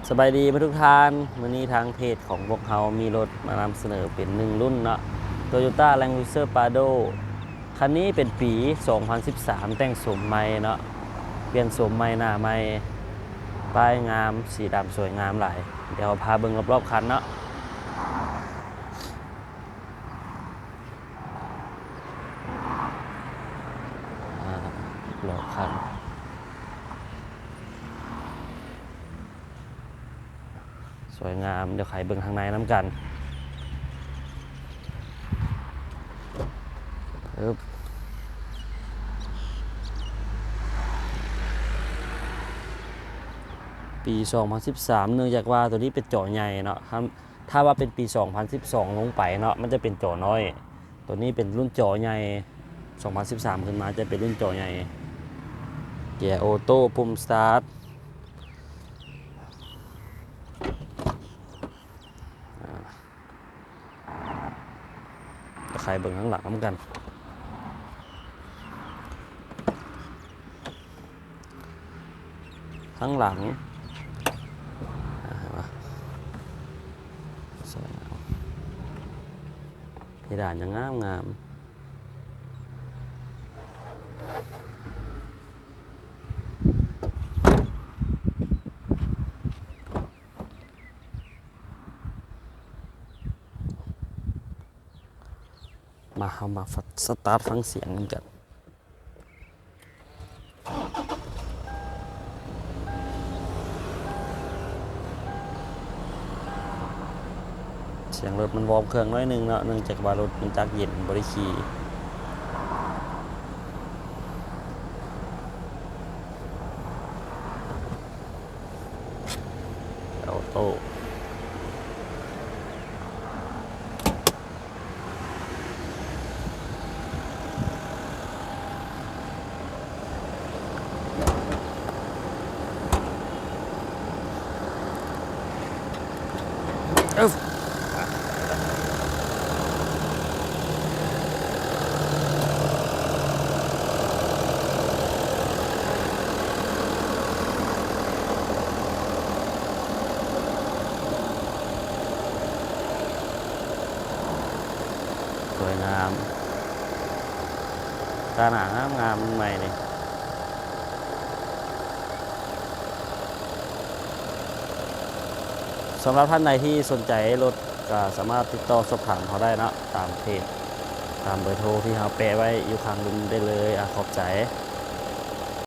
สบายดีทุกท่านวันนี้ทางเพจของพวกเรามีรถมานำเสนอเป็นหนึ่งรุ่นเนาะ Toyota Land Cruiser Prado คันนี้เป็นปี 2013 แต่งโฉมใหม่เนาะเปลี่ยนโฉมใหม่หน้าใหม่ป้ายงามสีดำสวยงามหลาย เดี๋ยวพาเบิ่งรอบๆคันเนาะรอบคันสวยงามเดี๋ยวไขเบิ่งข้างในน้ำกันปี 2013 เนื่องจากว่าตัวนี้เป็นจอใหญ่เนาะถ้าว่าเป็นปี 2012 ลงไปเนาะมันจะเป็นจอน้อย ตัวนี้เป็นรุ่นจอใหญ่ 2013 ขึ้นมาจะเป็นรุ่นจอใหญ่เกียร์ออโต้ปุ่มสตาร์ทใครเบิ่งข้างหลังเหมือนกันข้างหลังเพดานยังงามมาสตาร์ทฟังเสียงกันเสียงรถมันวอร์มเครื่องน้อยนึงเนาะเนื่องจากว่ารถมันจักเย็นบริคีออโต้สวยงามตาหนางามใหม่เลยสำหรับท่านใดที่สนใจรถก็สามารถติดต่อสอบถามเขาได้นะตามเพจตามเบอร์โทรที่เขาแปะไว้อยู่ข้างลุมได้เลยขอบใจ